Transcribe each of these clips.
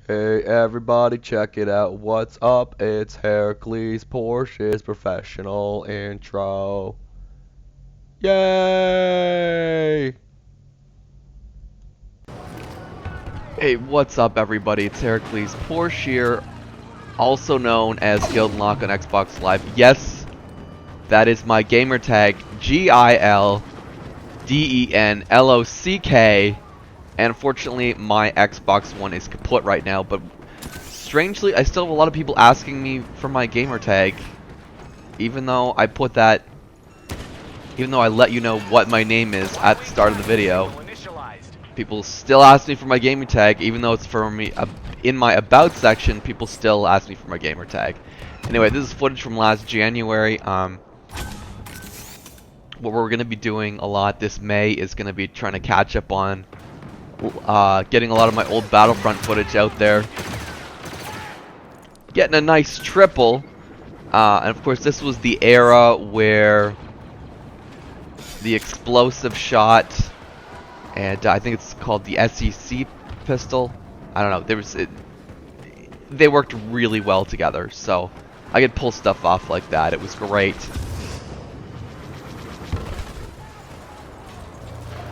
Hey everybody, check it out. What's up? It's Hercules Porsche's professional intro. Yay! Hey, what's up everybody? It's Hercules Porsche, also known as Gildenlock on Xbox Live. Yes, that is my gamer tag, GILDENLOCK. And unfortunately, my Xbox One is kaput right now, but strangely, I still have a lot of people asking me for my gamer tag, even though I put that, even though I let you know what my name is at the start of the video. People still ask me for my gamer tag, even though it's for me in my about section. People still ask me for my gamer tag. Anyway, this is footage from last January. What we're going to be doing a lot this May is going to be trying to catch up on getting a lot of my old Battlefront footage out there. Getting a nice triple. And of course, this was the era where the explosive shot, and I think it's called the SEC pistol. I don't know. They worked really well together, so I could pull stuff off like that. It was great.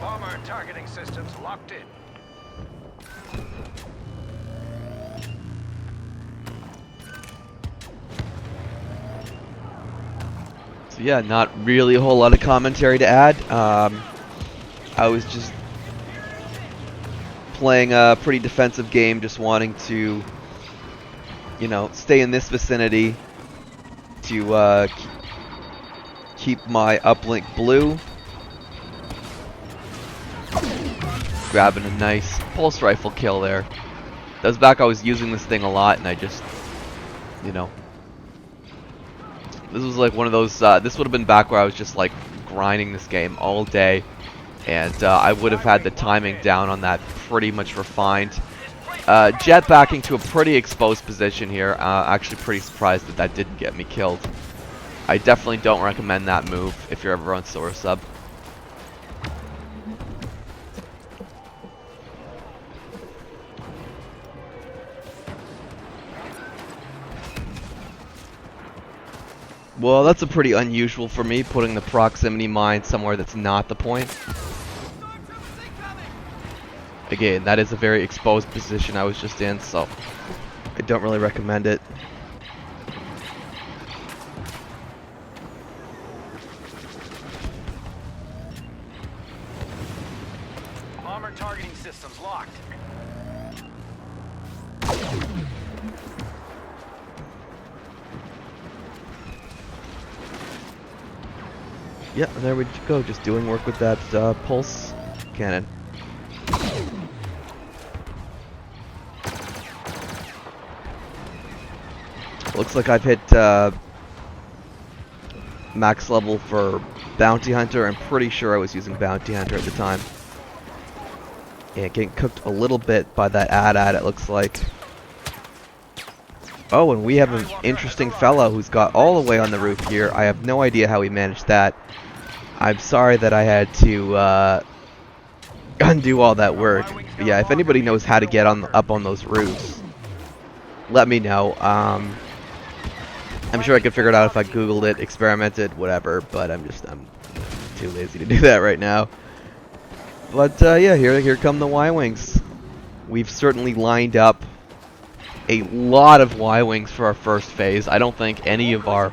Bomber targeting systems locked in. So yeah, not really a whole lot of commentary to add. I was just playing a pretty defensive game, just wanting to, you know, stay in this vicinity to keep my uplink blue. Grabbing a nice pulse rifle kill there. That was back I was using this thing a lot, and I just, you know, this was like one of those, this would have been back where I was just like grinding this game all day, and I would have had the timing down on that pretty much refined. Jetpacking to a pretty exposed position here. Actually pretty surprised that that didn't get me killed. I definitely don't recommend that move if you're ever on Sorusuub. Well, that's a pretty unusual for me, putting the proximity mine somewhere that's not the point. Again, that is a very exposed position I was just in, so I don't really recommend it. Bomber targeting systems locked. Yeah, there we go, just doing work with that pulse cannon. Looks like I've hit max level for Bounty Hunter. I'm pretty sure I was using Bounty Hunter at the time. Yeah, getting cooked a little bit by that AT-AT, it looks like. Oh, and we have an interesting fellow who's got all the way on the roof here. I have no idea how he managed that. I'm sorry that I had to undo all that work. But yeah, if anybody knows how to get up on those roofs, let me know. I'm sure I could figure it out if I Googled it, experimented, whatever, but I'm too lazy to do that right now. But yeah, here come the Y-Wings. We've certainly lined up a lot of Y-Wings for our first phase. I don't think any of our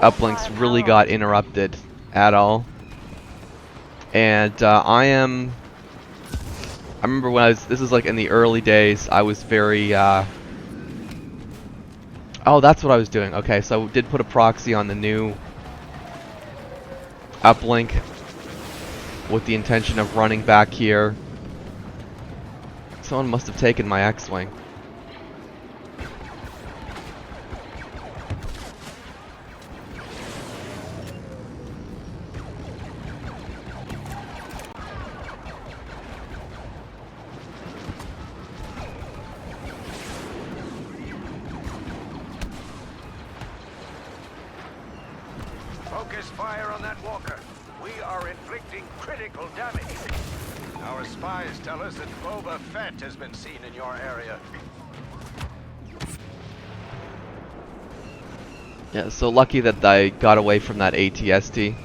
uplinks really got interrupted at all. And I remember when this is like in the early days, I was very, oh, that's what I was doing. Okay, so I did put a proxy on the new uplink with the intention of running back here. Someone must have taken my X-Wing. Focus fire on that walker. We are inflicting critical damage. Our spies tell us that Boba Fett has been seen in your area. Yeah, so lucky that I got away from that ATST.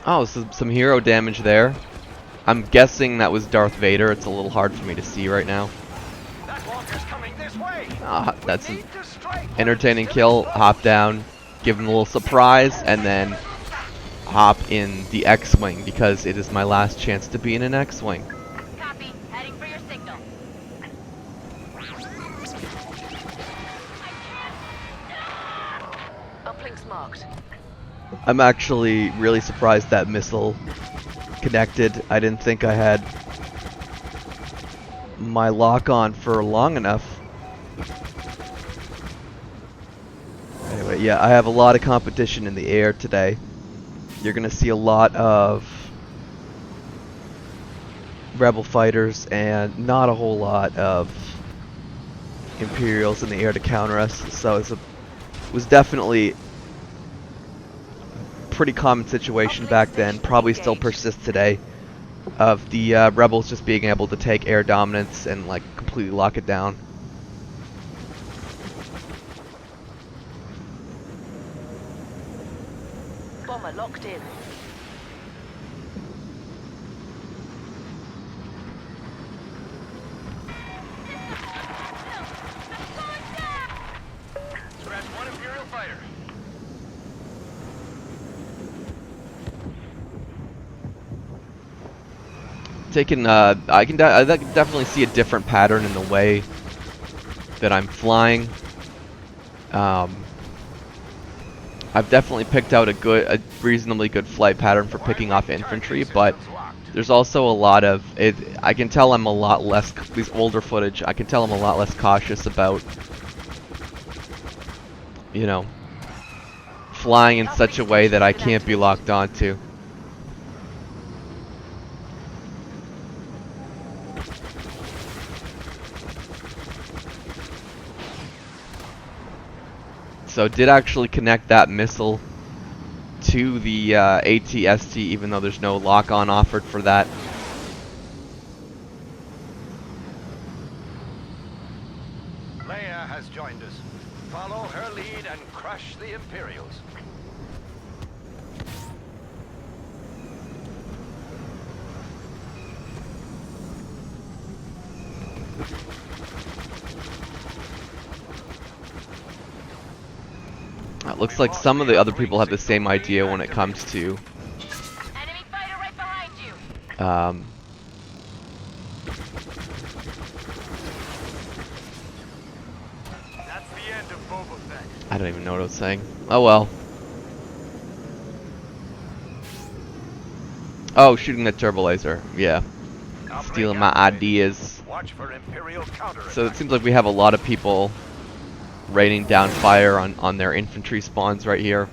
Oh, so some hero damage there. I'm guessing that was Darth Vader. It's a little hard for me to see right now. That walker's coming this way. Ah, that's an Need to strike. entertaining kill. Hop down, give him a little surprise, and then hop in the X-Wing because it is my last chance to be in an X-Wing. Copy. Heading for your signal. Uplinks marked. I'm actually really surprised that missile connected. I didn't think I had my lock on for long enough. Anyway, yeah, I have a lot of competition in the air today. You're gonna see a lot of Rebel fighters and not a whole lot of Imperials in the air to counter us. So it was definitely pretty common situation back then, probably still persists today, of the Rebels just being able to take air dominance and like completely lock it down. Bomber locked in. Scratch one Imperial fighter. I can definitely see a different pattern in the way that I'm flying. I've definitely picked out a reasonably good flight pattern for picking off infantry, but there's also a lot of it. I can tell I'm a lot less, these older footage, I can tell I'm a lot less cautious about, you know, flying in such a way that I can't be locked onto. So did actually connect that missile to the ATST, even though there's no lock-on offered for that. Leia has joined us. Follow her lead and crush the Imperials. It looks like some of the other people have the same idea when it comes to Enemy fighter right behind you. That's the end of Boba Fett. I don't even know what I was saying. Oh well. Oh, shooting the turbo laser. Yeah. Stealing my ideas. Watch for Imperial counterattack. So it seems like we have a lot of people raining down fire on their infantry spawns right here.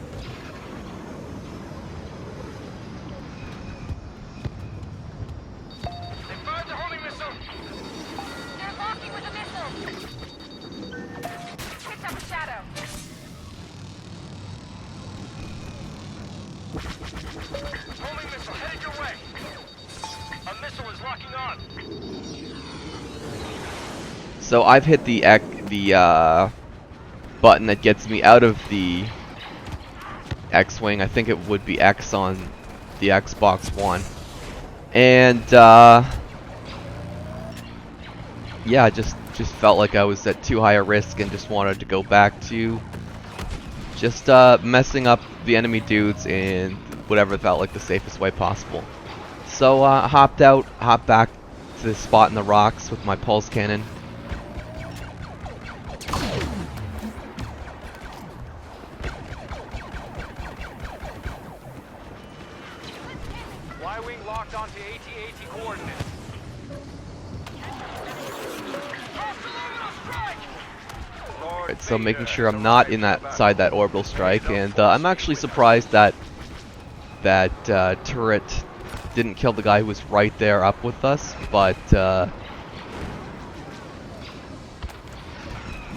They fired the homing missile. They're locking with a missile. Picked up a shadow. Homing missile headed your way. A missile is locking on. So I've hit the button that gets me out of the X-Wing. I think it would be X on the Xbox One. And yeah, I just felt like I was at too high a risk and just wanted to go back to just messing up the enemy dudes in whatever felt like the safest way possible. So hopped back to the spot in the rocks with my pulse cannon. Y-wing locked onto AT-AT coordinates. Right, so making sure I'm not in that side that orbital strike, and I'm actually surprised that turret didn't kill the guy who was right there up with us, but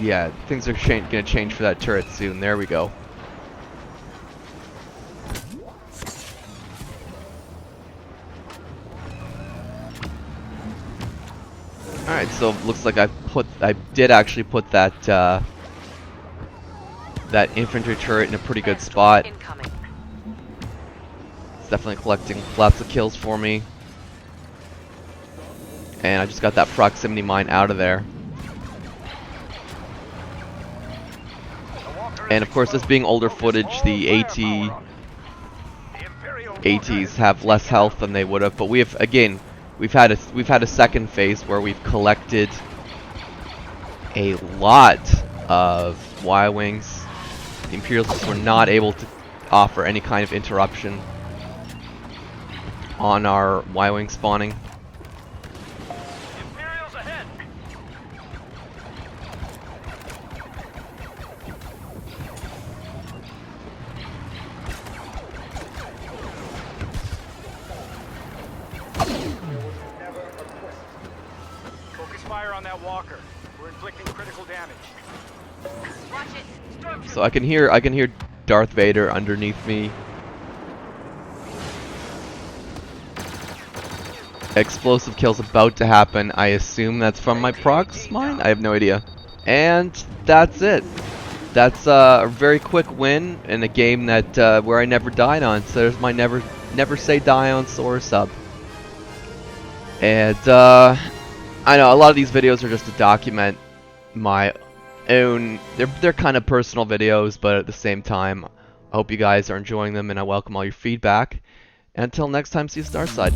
yeah, things are gonna change for that turret soon. There we go. Alright, so looks like I did actually put that that infantry turret in a pretty good spot. Incoming. It's definitely collecting lots of kills for me. And I just got that proximity mine out of there. And of course, this being older footage, the ATs have less health than they would have, but we've had a second phase where we've collected a lot of Y-wings. The Imperials were not able to offer any kind of interruption on our Y-wing spawning. Imperials ahead. Focus fire on that walker. We're inflicting critical damage. Watch it. So I can hear Darth Vader underneath me. Explosive kill's about to happen. I assume that's from my prox mine? I have no idea. And that's it. That's a very quick win in a game that where I never died on. So there's my never say die on Sorusuub. And I know a lot of these videos are just to document my own. They're kind of personal videos, but at the same time, I hope you guys are enjoying them, and I welcome all your feedback. And until next time, see you Starside.